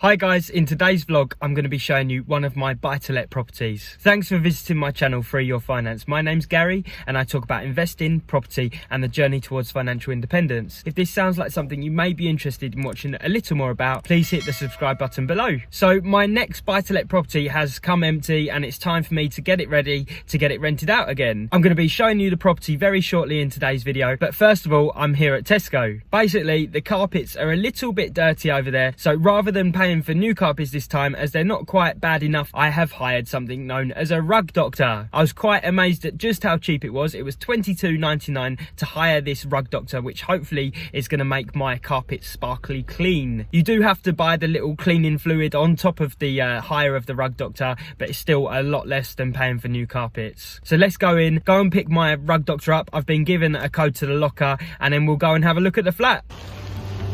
Hi guys, in today's vlog I'm going to be showing you one of my buy-to-let properties. Thanks for visiting my channel Free Your Finance. My name's Gary and I talk about investing, property and the journey towards financial independence. If this sounds like something you may be interested in watching a little more about, please hit the subscribe button below. So my next buy-to-let property has come empty and it's time for me to get it ready to get it rented out again. I'm going to be showing you the property very shortly in today's video, but first of all I'm here at Tesco. Basically the carpets are a little bit dirty over there, so rather than paying for new carpets this time, as they're not quite bad enough, I have hired something known as a rug doctor. I was quite amazed at just how cheap it was. It was $22.99 to hire this rug doctor, which hopefully is going to make my carpets sparkly clean. You do have to buy the little cleaning fluid on top of the hire of the rug doctor, but it's still a lot less than paying for new carpets. So let's go and pick my rug doctor up. I've been given a code to the locker and then we'll go and have a look at the flat.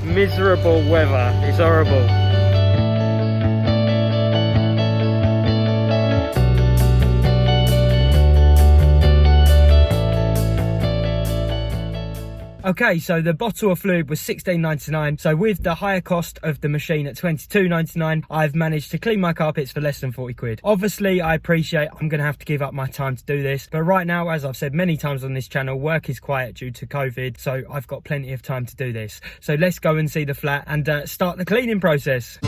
Miserable weather, it's horrible. Okay, so the bottle of fluid was $16.99. So with the higher cost of the machine at $22.99, I've managed to clean my carpets for less than 40 quid. Obviously, I appreciate I'm going to have to give up my time to do this. But right now, as I've said many times on this channel, work is quiet due to COVID. So I've got plenty of time to do this. So let's go and see the flat and start the cleaning process.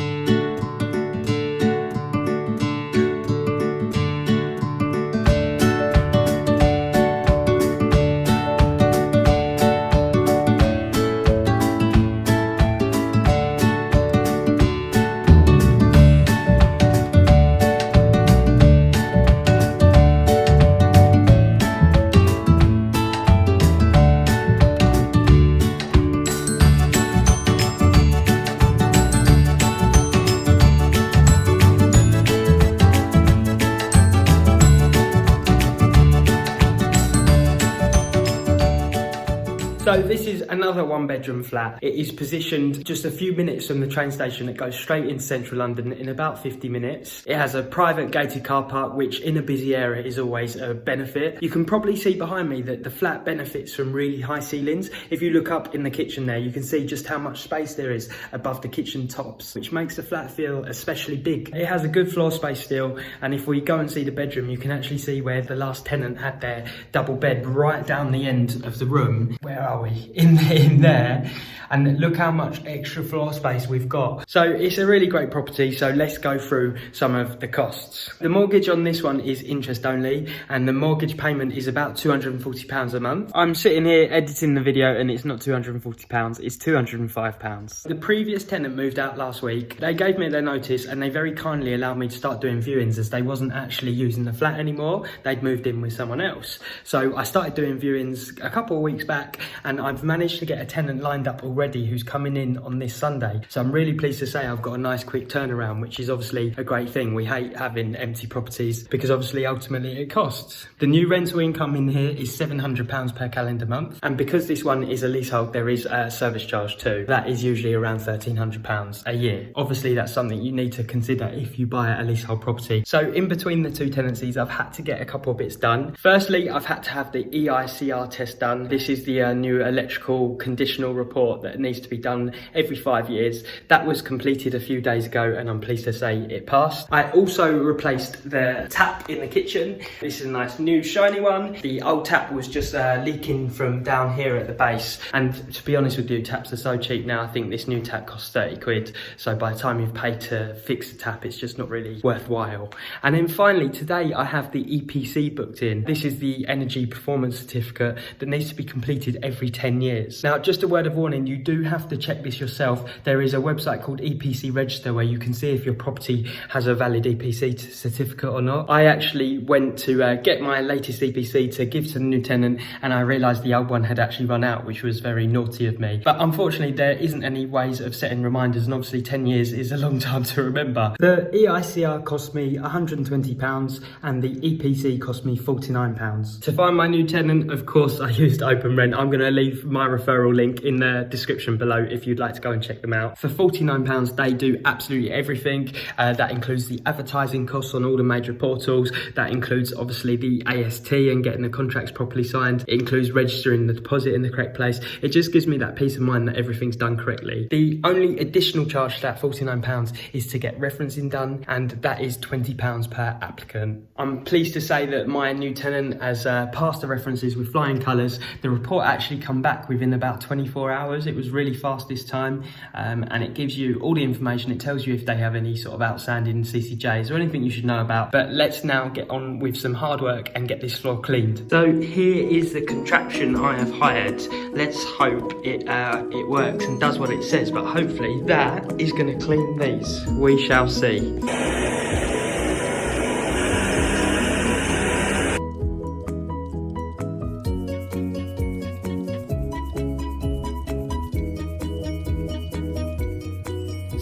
So this is another one-bedroom flat. It is positioned just a few minutes from the train station. It goes straight into central London in about 50 minutes. It has a private gated car park, which in a busy area is always a benefit. You can probably see behind me that the flat benefits from really high ceilings. If you look up in the kitchen there, you can see just how much space there is above the kitchen tops, which makes the flat feel especially big. It has a good floor space still, and if we go and see the bedroom, you can actually see where the last tenant had their double bed right down the end of the room. Where are we? In there, and look how much extra floor space we've got. So it's a really great property, so let's go through some of the costs. The mortgage on this one is interest only, and the mortgage payment is about £240 a month. I'm sitting here editing the video and it's not £240, it's £205. The previous tenant moved out last week. They gave me their notice and they very kindly allowed me to start doing viewings, as they wasn't actually using the flat anymore. They'd moved in with someone else. So I started doing viewings a couple of weeks back, and I've managed to get a tenant lined up already who's coming in on this Sunday. So I'm really pleased to say I've got a nice quick turnaround, which is obviously a great thing. We hate having empty properties because obviously ultimately it costs. The new rental income in here is £700 per calendar month, and because this one is a leasehold, there is a service charge too. That is usually around £1,300 a year. Obviously that's something you need to consider if you buy a leasehold property. So in between the two tenancies, I've had to get a couple of bits done. Firstly, I've had to have the EICR test done. This is the new electrical conditional report that needs to be done every 5 years. That was completed a few days ago and I'm pleased to say it passed. I also replaced the tap in the kitchen. This is a nice new shiny one. The old tap was just leaking from down here at the base, and to be honest with you, taps are so cheap now. I think this new tap costs 30 quid, so by the time you've paid to fix the tap, it's just not really worthwhile. And then finally today I have the EPC booked in. This is the energy performance certificate that needs to be completed every 10 years. Now, just a word of warning, you do have to check this yourself. There is a website called EPC Register where you can see if your property has a valid EPC certificate or not. I actually went to get my latest EPC to give to the new tenant, and I realised the old one had actually run out, which was very naughty of me. But unfortunately, there isn't any ways of setting reminders, and obviously 10 years is a long time to remember. The EICR cost me £120 and the EPC cost me £49. To find my new tenant, of course, I used Open Rent. I'm going to leave my referral link in the description below if you'd like to go and check them out. For £49, they do absolutely everything. That includes the advertising costs on all the major portals. That includes obviously the AST and getting the contracts properly signed. It includes registering the deposit in the correct place. It just gives me that peace of mind that everything's done correctly. The only additional charge to that £49 is to get referencing done, and that is £20 per applicant. I'm pleased to say that my new tenant has passed the references with flying colours. The report actually come back within about 24 hours. It was really fast this time, and it gives you all the information. It tells you if they have any sort of outstanding CCJs or anything you should know about. But let's now get on with some hard work and get this floor cleaned. So here is the contraption I have hired. Let's hope it works and does what it says, but hopefully that is going to clean these. We shall see.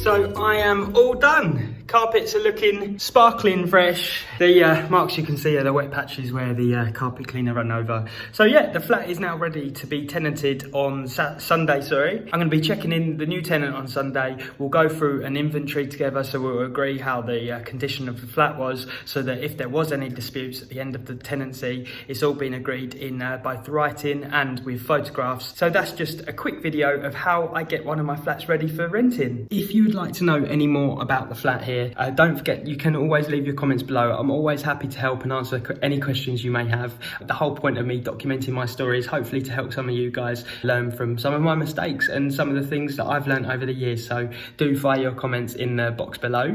So I am all done. Carpets are looking sparkling fresh. The marks you can see are the wet patches where the carpet cleaner ran over. So yeah, the flat is now ready to be tenanted on Sunday, sorry. I'm gonna be checking in the new tenant on Sunday. We'll go through an inventory together, so we'll agree how the condition of the flat was, so that if there was any disputes at the end of the tenancy, it's all been agreed in both writing and with photographs. So that's just a quick video of how I get one of my flats ready for renting. If you would like to know any more about the flat here, don't forget, you can always leave your comments below. I'm always happy to help and answer any questions you may have. The whole point of me documenting my story is hopefully to help some of you guys learn from some of my mistakes and some of the things that I've learned over the years. So do fire your comments in the box below.